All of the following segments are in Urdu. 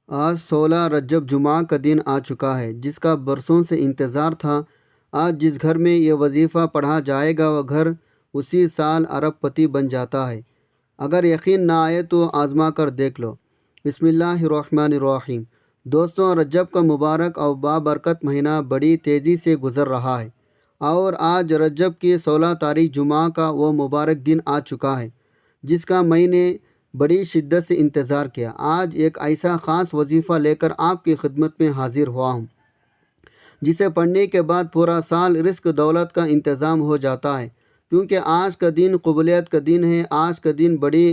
آج 16 رجب جمعہ کا دن آ چکا ہے، جس کا برسوں سے انتظار تھا۔ آج جس گھر میں یہ وظیفہ پڑھا جائے گا وہ گھر اسی سال ارب پتی بن جاتا ہے۔ اگر یقین نہ آئے تو آزما کر دیکھ لو۔ بسم اللہ الرحمن الرحیم۔ دوستوں، رجب کا مبارک اور بابرکت مہینہ بڑی تیزی سے گزر رہا ہے، اور آج رجب کی 16 تاریخ جمعہ کا وہ مبارک دن آ چکا ہے جس کا میں نے بڑی شدت سے انتظار کیا۔ آج ایک ایسا خاص وظیفہ لے کر آپ کی خدمت میں حاضر ہوا ہوں جسے پڑھنے کے بعد پورا سال رزق دولت کا انتظام ہو جاتا ہے، کیونکہ آج کا دن قبولیت کا دن ہے۔ آج کا دن بڑی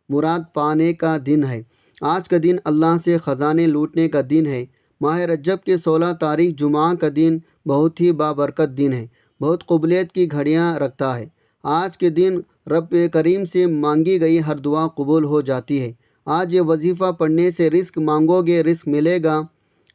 مراد پانے کا دن ہے۔ آج کا دن اللہ سے خزانے لوٹنے کا دن ہے۔ ماہ رجب کے 16 تاریخ جمعہ کا دن بہت ہی بابرکت دن ہے، بہت قبولیت کی گھڑیاں رکھتا ہے۔ آج کے دن رب کریم سے مانگی گئی ہر دعا قبول ہو جاتی ہے۔ آج یہ وظیفہ پڑھنے سے رزق مانگو گے رزق ملے گا،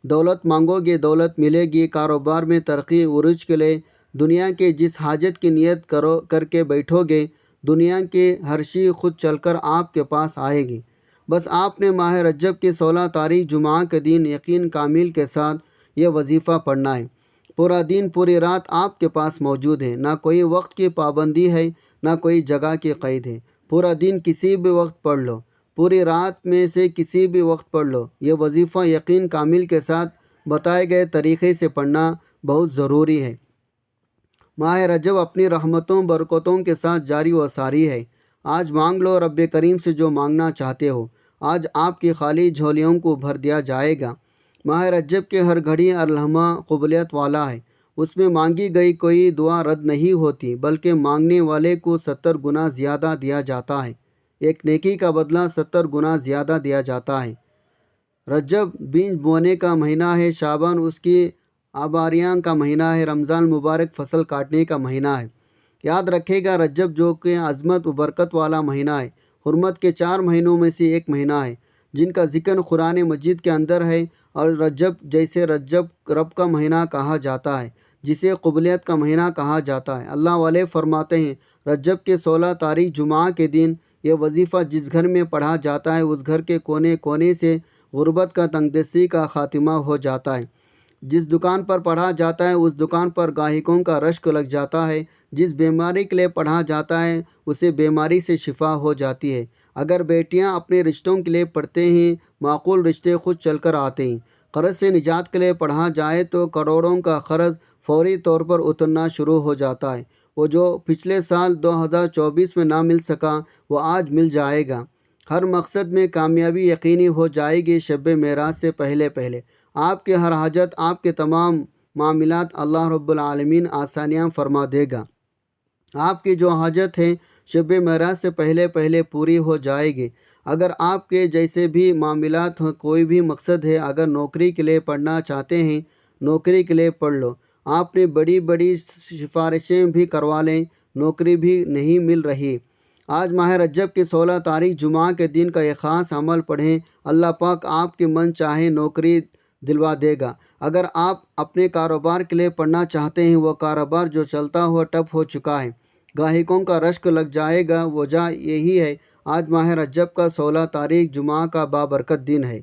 دولت مانگو گے دولت ملے گی، کاروبار میں ترقی عروج کے لیے دنیا کے جس حاجت کی نیت کر کے بیٹھو گے، دنیا کے ہر شے خود چل کر آپ کے پاس آئے گی۔ بس آپ نے ماہ رجب کے 16 تاریخ جمعہ کے دن یقین کامل کے ساتھ یہ وظیفہ پڑھنا ہے۔ پورا دن پوری رات آپ کے پاس موجود ہے، نہ کوئی وقت کی پابندی ہے نہ کوئی جگہ کی قید ہے۔ پورا دن کسی بھی وقت پڑھ لو، پوری رات میں سے کسی بھی وقت پڑھ لو۔ یہ وظیفہ یقین کامل کے ساتھ بتائے گئے طریقے سے پڑھنا بہت ضروری ہے۔ ماہ رجب اپنی رحمتوں برکتوں کے ساتھ جاری و ساری ہے۔ آج مانگ لو رب کریم سے جو مانگنا چاہتے ہو، آج آپ کی خالی جھولیوں کو بھر دیا جائے گا۔ ماہ رجب کے ہر گھڑی ہر لمحہ قبولیت والا ہے۔ اس میں مانگی گئی کوئی دعا رد نہیں ہوتی، بلکہ مانگنے والے کو 70 گنا زیادہ دیا جاتا ہے۔ ایک نیکی کا بدلہ 70 گنا زیادہ دیا جاتا ہے۔ رجب بیج بونے کا مہینہ ہے، شعبان اس کی آباریاں کا مہینہ ہے، رمضان مبارک فصل کاٹنے کا مہینہ ہے۔ یاد رکھے گا، رجب جو کہ عظمت و برکت والا مہینہ ہے، حرمت کے 4 مہینوں میں سے ایک مہینہ ہے جن کا ذکر قرآن مجید کے اندر ہے، اور رجب جیسے رجب رب کا مہینہ کہا جاتا ہے، جسے قبولیت کا مہینہ کہا جاتا ہے۔ اللہ والے فرماتے ہیں، رجب کے 16 تاریخ جمعہ کے دن یہ وظیفہ جس گھر میں پڑھا جاتا ہے اس گھر کے کونے کونے سے غربت کا تنگدستی کا خاتمہ ہو جاتا ہے۔ جس دکان پر پڑھا جاتا ہے اس دکان پر گاہکوں کا رشک لگ جاتا ہے۔ جس بیماری کے لیے پڑھا جاتا ہے اسے بیماری سے شفا ہو جاتی ہے۔ اگر بیٹیاں اپنے رشتوں کے لیے پڑھتے ہیں، معقول رشتے خود چل کر آتے ہیں۔ قرض سے نجات کے لیے پڑھا جائے تو کروڑوں کا قرض فوری طور پر اترنا شروع ہو جاتا ہے۔ وہ جو پچھلے سال 2024 میں نہ مل سکا وہ آج مل جائے گا۔ ہر مقصد میں کامیابی یقینی ہو جائے گی شب معراج سے پہلے پہلے۔ آپ کے ہر حاجت، آپ کے تمام معاملات اللہ رب العالمین آسانیاں فرما دے گا۔ آپ کی جو حاجت ہے شب معراج سے پہلے پہلے پوری ہو جائے گی۔ اگر آپ کے جیسے بھی معاملات ہوں، کوئی بھی مقصد ہے، اگر نوکری کے لیے پڑھنا چاہتے ہیں، نوکری کے لیے پڑھ لو۔ آپ نے بڑی بڑی سفارشیں بھی کروا لیں، نوکری بھی نہیں مل رہی۔ آج ماہ رجب کے 16 تاریخ جمعہ کے دن کا یہ خاص عمل پڑھیں، اللہ پاک آپ کے من چاہے نوکری دلوا دے گا۔ اگر آپ اپنے کاروبار کے لیے پڑھنا چاہتے ہیں، وہ کاروبار جو چلتا ہوا ٹپ ہو چکا ہے، گاہکوں کا رشک لگ جائے گا، وجہ یہی ہے آج ماہ رجب کا 16 تاریخ جمعہ کا بابرکت دن ہے۔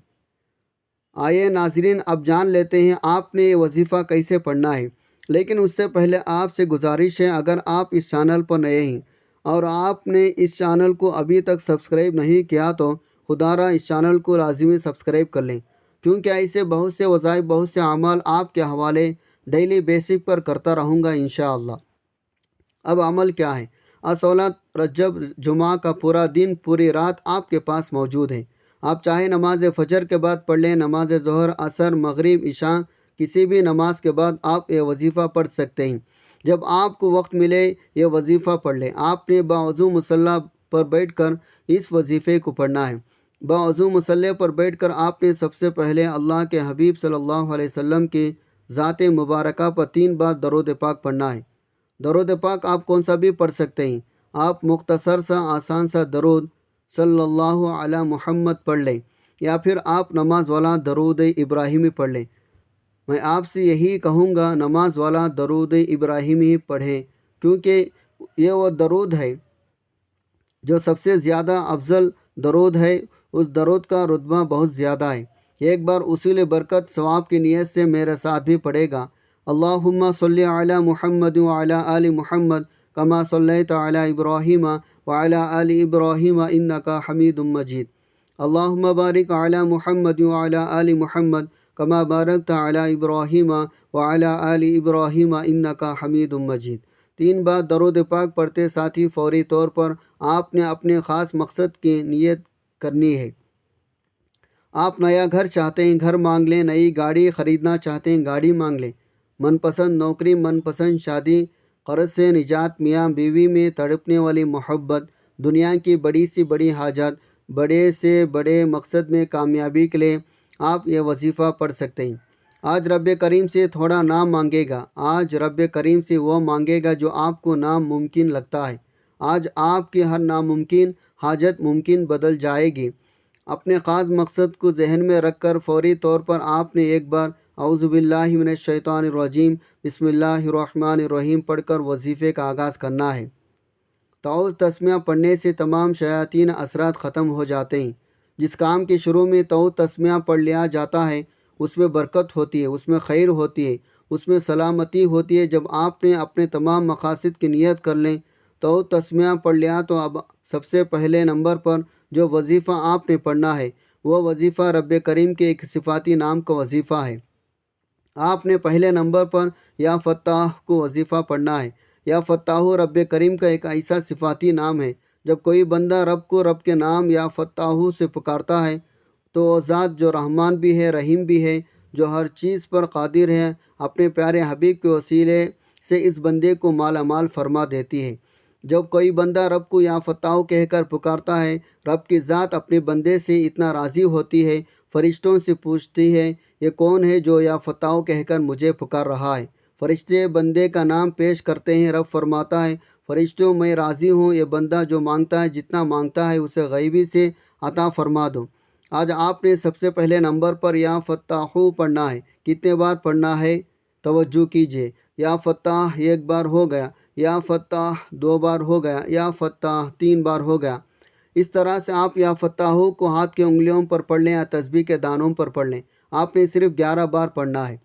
آئیے ناظرین، اب جان لیتے ہیں آپ نے یہ وظیفہ کیسے پڑھنا ہے۔ لیکن اس سے پہلے آپ سے گزارش ہے، اگر آپ اس چینل پر نئے ہیں اور آپ نے اس چینل کو ابھی تک سبسکرائب نہیں کیا تو خدا را اس چینل کو لازمی سبسکرائب کر لیں، کیونکہ ایسے بہت سے وظائف، بہت سے اعمال آپ کے حوالے ڈیلی بیسک پر کرتا رہوں گا انشاءاللہ۔ اب عمل کیا ہے؟ آج 16 رجب جمعہ کا پورا دن پوری رات آپ کے پاس موجود ہے۔ آپ چاہے نماز فجر کے بعد پڑھ لیں، نماز ظہر، عصر، مغرب، عشاء، کسی بھی نماز کے بعد آپ یہ وظیفہ پڑھ سکتے ہیں۔ جب آپ کو وقت ملے یہ وظیفہ پڑھ لیں۔ آپ نے باوضو مصلی پر بیٹھ کر اس وظیفے کو پڑھنا ہے۔ باوضو مصلی پر بیٹھ کر آپ نے سب سے پہلے اللہ کے حبیب صلی اللہ علیہ وسلم کی ذات مبارکہ پر 3 بار درود پاک پڑھنا ہے۔ درود پاک آپ کون سا بھی پڑھ سکتے ہیں۔ آپ مختصر سا آسان سا درود صلی اللہ علی محمد پڑھ لیں، یا پھر آپ نماز والا درود ابراہیمی پڑھ لیں۔ میں آپ سے یہی کہوں گا، نماز والا درود ابراہیمی پڑھیں، کیونکہ یہ وہ درود ہے جو سب سے زیادہ افضل درود ہے۔ اس درود کا رتبہ بہت زیادہ ہے۔ ایک بار اصول برکت ثواب کی نیت سے میرے ساتھ بھی پڑھے گا۔ اللہم صلی علی محمد وعلی آل محمد کما صلیت علی ابراہیم وعلی آل ابراہیم انک حمید مجید۔ اللہم بارک علی محمد وعلی آل محمد کما بارکت علی ابراہیم وعلی آل ابراہیم انک حمید مجید۔ 3 بار درود پاک پڑھتے ساتھ ہی فوری طور پر آپ نے اپنے خاص مقصد کی نیت کرنی ہے۔ آپ نیا گھر چاہتے ہیں، گھر مانگ لیں۔ نئی گاڑی خریدنا چاہتے ہیں، گاڑی مانگ لیں۔ من پسند نوکری، من پسند شادی، قرض سے نجات، میاں بیوی میں تڑپنے والی محبت، دنیا کی بڑی سی بڑی حاجت، بڑے سے بڑے مقصد میں کامیابی کے لیے آپ یہ وظیفہ پڑھ سکتے ہیں۔ آج رب کریم سے تھوڑا نام مانگے گا، آج رب کریم سے وہ مانگے گا جو آپ کو ناممکن لگتا ہے۔ آج آپ کی ہر ناممکن حاجت ممکن بدل جائے گی۔ اپنے خاص مقصد کو ذہن میں رکھ کر فوری طور پر آپ نے ایک بار اعوذ باللہ من الشیطان الرجیم بسم اللہ الرحمن الرحیم پڑھ کر وظیفے کا آغاز کرنا ہے۔ تعوذ تسمیہ پڑھنے سے تمام شیاطین اثرات ختم ہو جاتے ہیں۔ جس کام کے شروع میں تعوذ تسمیہ پڑھ لیا جاتا ہے اس میں برکت ہوتی ہے، اس میں خیر ہوتی ہے، اس میں سلامتی ہوتی ہے۔ جب آپ نے اپنے تمام مقاصد کی نیت کر لیں، تعوذ تسمیہ پڑھ لیا، تو اب سب سے پہلے نمبر پر جو وظیفہ آپ نے پڑھنا ہے وہ وظیفہ رب کریم کے ایک صفاتی نام کا وظیفہ ہے۔ آپ نے پہلے نمبر پر یا فتاح کو وظیفہ پڑھنا ہے۔ یا فتاح رب کریم کا ایک ایسا صفاتی نام ہے، جب کوئی بندہ رب کو رب کے نام یا فتاح سے پکارتا ہے تو وہ ذات جو رحمان بھی ہے، رحیم بھی ہے، جو ہر چیز پر قادر ہے، اپنے پیارے حبیب کے وسیلے سے اس بندے کو مالا مال فرما دیتی ہے۔ جب کوئی بندہ رب کو یا فتاح کہہ کر پکارتا ہے، رب کی ذات اپنے بندے سے اتنا راضی ہوتی ہے، فرشتوں سے پوچھتی ہے یہ کون ہے جو یا فتاح کہہ کر مجھے پکار رہا ہے۔ فرشتے بندے کا نام پیش کرتے ہیں، رب فرماتا ہے فرشتوں میں راضی ہوں، یہ بندہ جو مانگتا ہے، جتنا مانگتا ہے اسے غیبی سے عطا فرما دو۔ آج آپ نے سب سے پہلے نمبر پر یا فتاح پڑھنا ہے۔ کتنے بار پڑھنا ہے توجہ کیجیے۔ یا فتاح 1 بار ہو گیا، یا فتاح 2 بار ہو گیا، یا فتاح 3 بار ہو گیا۔ اس طرح سے آپ یا فتاح کو ہاتھ کی انگلیوں پر پڑھ لیں یا تسبیح کے دانوں پر پڑھ لیں۔ آپ نے صرف 11 بار پڑھنا ہے۔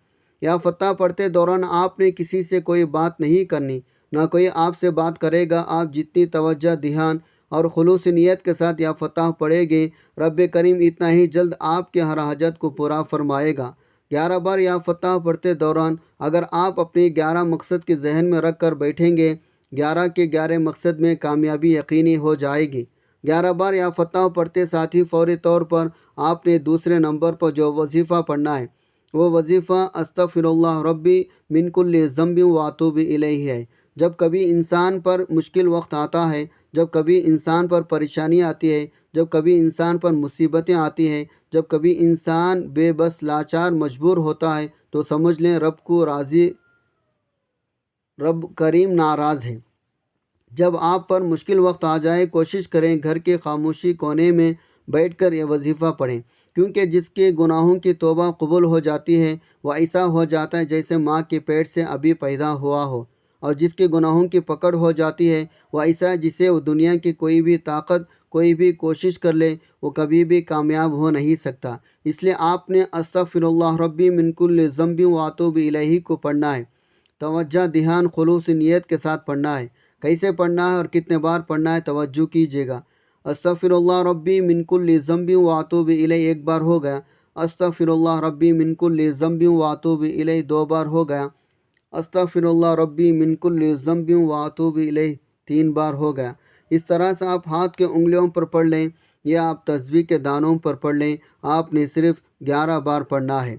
یا فتاح پڑھتے دوران آپ نے کسی سے کوئی بات نہیں کرنی، نہ کوئی آپ سے بات کرے گا۔ آپ جتنی توجہ، دھیان اور خلوص نیت کے ساتھ یا فتاح پڑھیں گے، رب کریم اتنا ہی جلد آپ کے ہر حاجت کو پورا فرمائے گا۔ 11 بار یا فتاح پڑھتے دوران اگر آپ اپنی 11 مقصد کے ذہن میں رکھ کر بیٹھیں گے، 11 کے 11 مقصد میں کامیابی یقینی ہو جائے گی۔ 11 بار یا فتاح پڑھتے ساتھ ہی فوری طور پر آپ نے دوسرے نمبر پر جو وظیفہ پڑھنا ہے وہ وظیفہ استغفر اللہ ربی من کل ذنب واتوب الیہ ہے۔ جب کبھی انسان پر مشکل وقت آتا ہے، جب کبھی انسان پر پریشانی آتی ہے، جب کبھی انسان پر مصیبتیں آتی ہیں، جب کبھی انسان بے بس لاچار مجبور ہوتا ہے، تو سمجھ لیں رب کریم ناراض ہے۔ جب آپ پر مشکل وقت آ جائے، کوشش کریں گھر کے خاموشی کونے میں بیٹھ کر یہ وظیفہ پڑھیں، کیونکہ جس کے گناہوں کی توبہ قبول ہو جاتی ہے وہ ایسا ہو جاتا ہے جیسے ماں کے پیٹ سے ابھی پیدا ہوا ہو، اور جس کے گناہوں کی پکڑ ہو جاتی ہے وہ ایسا ہے جسے وہ دنیا کی کوئی بھی طاقت، کوئی بھی کوشش کر لے، وہ کبھی بھی کامیاب ہو نہیں سکتا۔ اس لیے آپ نے استغفر اللہ ربی من کل ذنب واتوب الیہ کو پڑھنا ہے۔ توجہ، دھیان، خلوص نیت کے ساتھ پڑھنا ہے۔ کیسے پڑھنا ہے اور کتنے بار پڑھنا ہے توجہ کیجیے گا۔ استغفر اللہ ربی من کل ذنب واتوب الیہ 1 بار ہو گیا۔ استغفر اللہ ربی من کل ذنب واتوب الیہ 2 بار ہو گیا۔ استغفر اللہ ربی من کل ذنب واتوب الیہ 3 بار ہو گیا۔ اس طرح سے آپ ہاتھ کے انگلیوں پر پڑھ لیں یا آپ تسبیح کے دانوں پر پڑھ لیں، آپ نے صرف 11 بار پڑھنا ہے۔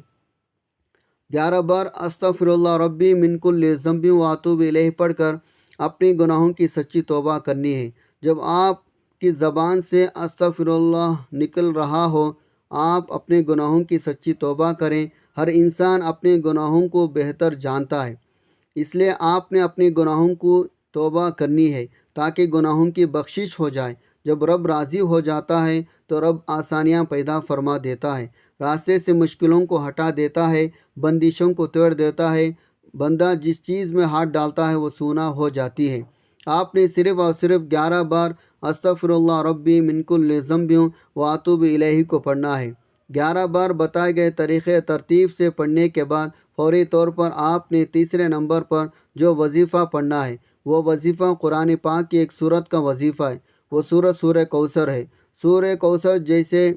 11 بار استغفر اللہ ربی من کل ذنب واتوب الیہ پڑھ کر اپنے گناہوں کی سچی توبہ کرنی ہے۔ جب آپ کی زبان سے استغفر اللہ نکل رہا ہو، آپ اپنے گناہوں کی سچی توبہ کریں۔ ہر انسان اپنے گناہوں کو بہتر جانتا ہے، اس لیے آپ نے اپنے گناہوں کو توبہ کرنی ہے تاکہ گناہوں کی بخشش ہو جائے۔ جب رب راضی ہو جاتا ہے تو رب آسانیاں پیدا فرما دیتا ہے، راستے سے مشکلوں کو ہٹا دیتا ہے، بندشوں کو توڑ دیتا ہے۔ بندہ جس چیز میں ہاتھ ڈالتا ہے وہ سونا ہو جاتی ہے۔ آپ نے صرف اور صرف 11 بار استغفر اللہ ربی من کل ذنب واتوب الیہ کو پڑھنا ہے۔ 11 بار بتائے گئے طریقے ترتیب سے پڑھنے کے بعد فوری طور پر آپ نے تیسرے نمبر پر جو وظیفہ پڑھنا ہے وہ وظیفہ قرآن پاک کی ایک سورت کا وظیفہ ہے، وہ سورہ کوثر ہے۔ سورہ کوثر جیسے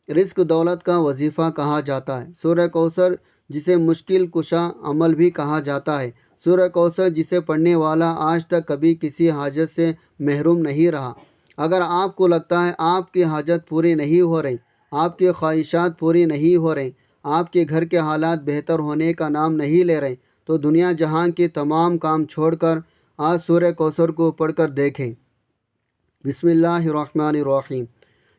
رزق دولت کا وظیفہ کہا جاتا ہے، سورہ کوثر جسے مشکل کشا عمل بھی کہا جاتا ہے، سورہ کوثر جسے پڑھنے والا آج تک کبھی کسی حاجت سے محروم نہیں رہا۔ اگر آپ کو لگتا ہے آپ کی حاجت پوری نہیں ہو رہی، آپ کی خواہشات پوری نہیں ہو رہی، آپ کے گھر کے حالات بہتر ہونے کا نام نہیں لے رہے، تو دنیا جہان کے تمام کام چھوڑ کر آج سورہ کوثر کو پڑھ کر دیکھیں۔ بسم اللہ الرحمن الرحیم۔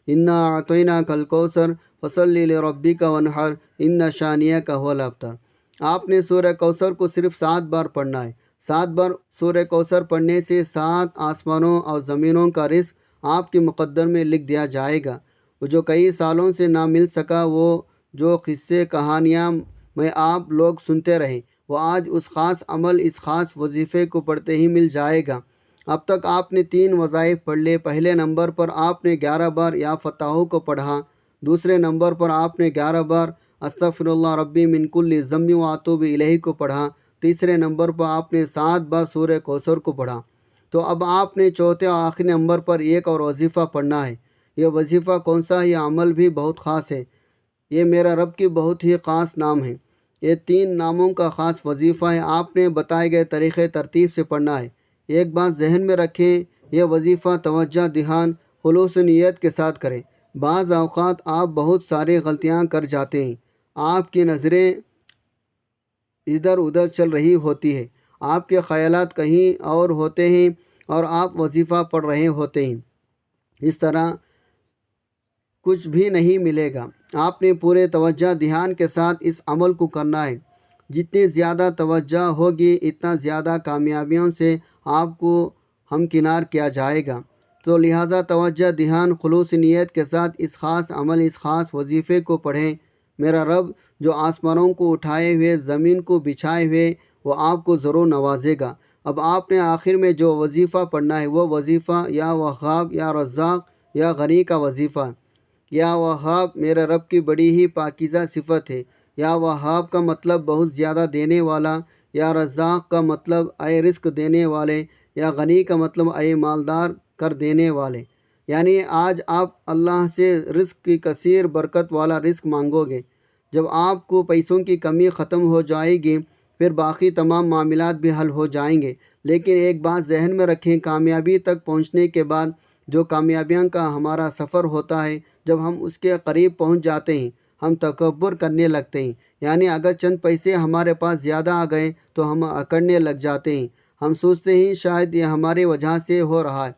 انا اعطیناک الکوثر فصلی لربک وانحر ان شانئک هو الابتر۔ آپ نے سورہ کوثر کو صرف 7 بار پڑھنا ہے۔ 7 بار سورہ کوثر پڑھنے سے 7 آسمانوں اور زمینوں کا رزق آپ کے مقدر میں لکھ دیا جائے گا۔ وہ جو کئی سالوں سے نہ مل سکا، وہ جو قصے کہانیاں میں آپ لوگ سنتے رہے، وہ آج اس خاص عمل، اس خاص وظیفے کو پڑھتے ہی مل جائے گا۔ اب تک آپ نے 3 وظائف پڑھ لے۔ پہلے نمبر پر آپ نے 11 بار یا فتحوں کو پڑھا، دوسرے نمبر پر آپ نے 11 بار استغفر اللہ ربی من کل ذنب واتوب الیہ کو پڑھا، تیسرے نمبر پر آپ نے 7 بار سورہ کوثر کو پڑھا۔ تو اب آپ نے چوتھے اور آخری نمبر پر ایک اور وظیفہ پڑھنا ہے۔ یہ وظیفہ کون سا ہے؟ یہ عمل بھی بہت خاص ہے، یہ میرا رب کی بہت ہی خاص نام ہے۔ یہ 3 ناموں کا خاص وظیفہ ہے۔ آپ نے بتائے گئے طریقے ترتیب سے پڑھنا ہے۔ ایک بات ذہن میں رکھیں، یہ وظیفہ توجہ، دھیان، خلوص نیت کے ساتھ کریں۔ بعض اوقات آپ بہت ساری غلطیاں کر جاتے ہیں، آپ کی نظریں ادھر ادھر چل رہی ہوتی ہے، آپ کے خیالات کہیں اور ہوتے ہیں اور آپ وظیفہ پڑھ رہے ہوتے ہیں، اس طرح کچھ بھی نہیں ملے گا۔ آپ نے پورے توجہ دھیان کے ساتھ اس عمل کو کرنا ہے۔ جتنی زیادہ توجہ ہوگی اتنا زیادہ کامیابیوں سے آپ کو ہمکنار کیا جائے گا۔ تو لہٰذا توجہ دھیان خلوص نیت کے ساتھ اس خاص عمل، اس خاص وظیفے کو پڑھیں۔ میرا رب جو آسمانوں کو اٹھائے ہوئے، زمین کو بچھائے ہوئے، وہ آپ کو ضرور نوازے گا۔ اب آپ نے آخر میں جو وظیفہ پڑھنا ہے وہ وظیفہ یا وہاب یا رزاق یا غنی کا وظیفہ ہے۔ یا وہاب میرے رب کی بڑی ہی پاکیزہ صفت ہے۔ یا وہاب کا مطلب بہت زیادہ دینے والا، یا رزاق کا مطلب اے رزق دینے والے، یا غنی کا مطلب اے مالدار کر دینے والے۔ یعنی آج آپ اللہ سے رزق کی کثیر برکت والا رزق مانگو گے۔ جب آپ کو پیسوں کی کمی ختم ہو جائے گی، پھر باقی تمام معاملات بھی حل ہو جائیں گے۔ لیکن ایک بات ذہن میں رکھیں، کامیابی تک پہنچنے کے بعد جو کامیابیاں کا ہمارا سفر ہوتا ہے، جب ہم اس کے قریب پہنچ جاتے ہیں ہم تکبر کرنے لگتے ہیں۔ یعنی اگر چند پیسے ہمارے پاس زیادہ آ گئے تو ہم اکڑنے لگ جاتے ہیں، ہم سوچتے ہیں شاید یہ ہماری وجہ سے ہو رہا ہے۔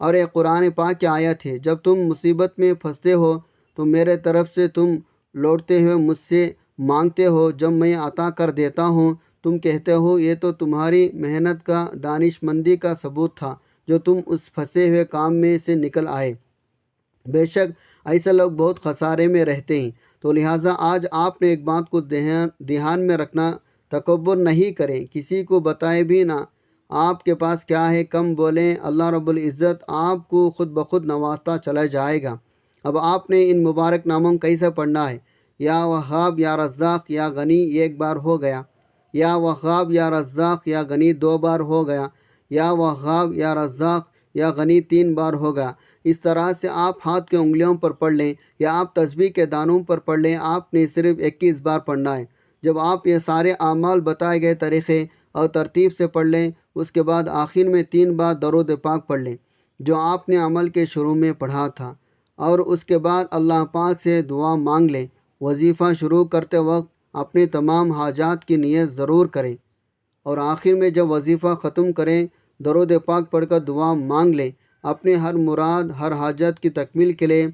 اور یہ قرآن پاک کی آیت ہے، جب تم مصیبت میں پھنستے ہو تو میرے طرف سے تم لوٹتے ہوئے مجھ سے مانگتے ہو، جب میں عطا کر دیتا ہوں تم کہتے ہو یہ تو تمہاری محنت کا، دانش مندی کا ثبوت تھا جو تم اس پھنسے ہوئے کام میں سے نکل آئے۔ بے شک ایسے لوگ بہت خسارے میں رہتے ہیں۔ تو لہٰذا آج آپ نے ایک بات کو دھیان میں رکھنا، تکبر نہیں کریں، کسی کو بتائیں بھی نہ آپ کے پاس کیا ہے، کم بولیں، اللہ رب العزت آپ کو خود بخود نوازتا چلا جائے گا۔ اب آپ نے ان مبارک ناموں کیسے پڑھنا ہے؟ یا وہاب یا رزاق یا غنی ایک بار ہو گیا، یا وہاب یا رزاق یا غنی 2 بار ہو گیا، یا وہاب یا رزاق یا غنی 3 بار ہو گیا۔ اس طرح سے آپ ہاتھ کے انگلیوں پر پڑھ لیں یا آپ تسبیح کے دانوں پر پڑھ لیں، آپ نے صرف 21 بار پڑھنا ہے۔ جب آپ یہ سارے اعمال بتائے گئے طریقے اور ترتیب سے پڑھ لیں، اس کے بعد آخر میں 3 بار درود پاک پڑھ لیں جو آپ نے عمل کے شروع میں پڑھا تھا، اور اس کے بعد اللہ پاک سے دعا مانگ لیں۔ وظیفہ شروع کرتے وقت اپنے تمام حاجات کی نیت ضرور کریں، اور آخر میں جب وظیفہ ختم کریں درود پاک پڑھ کر دعا مانگ لیں۔ اپنے ہر مراد، ہر حاجت کی تکمیل کے لیے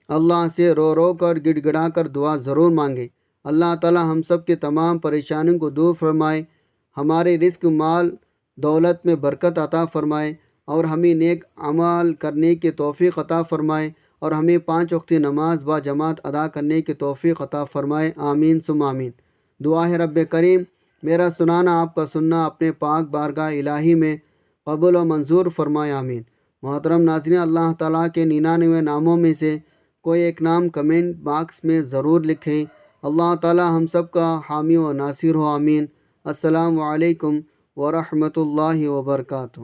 اللہ سے رو رو کر، گڑ گڑا کر دعا ضرور مانگیں۔ اللہ تعالی ہم سب کے تمام پریشانیوں کو دور فرمائے، ہمارے رزق، مال، دولت میں برکت عطا فرمائے، اور ہمیں نیک عمل کرنے کی توفیق عطا فرمائے، اور ہمیں 5 وقتی نماز با جماعت ادا کرنے کی توفیق عطا فرمائے۔ آمین ثم آمین۔ دعا ہے رب کریم میرا سنانا، آپ کا سننا اپنے پاک بارگاہ الہی میں قبول و منظور فرمائے۔ آمین۔ محترم ناظرین، اللہ تعالیٰ کے 99 ناموں میں سے کوئی ایک نام کمنٹ باکس میں ضرور لکھیں۔ اللہ تعالی ہم سب کا حامی و ناصر ہو، آمین۔ السلام علیکم ورحمۃ اللہ وبرکاتہ۔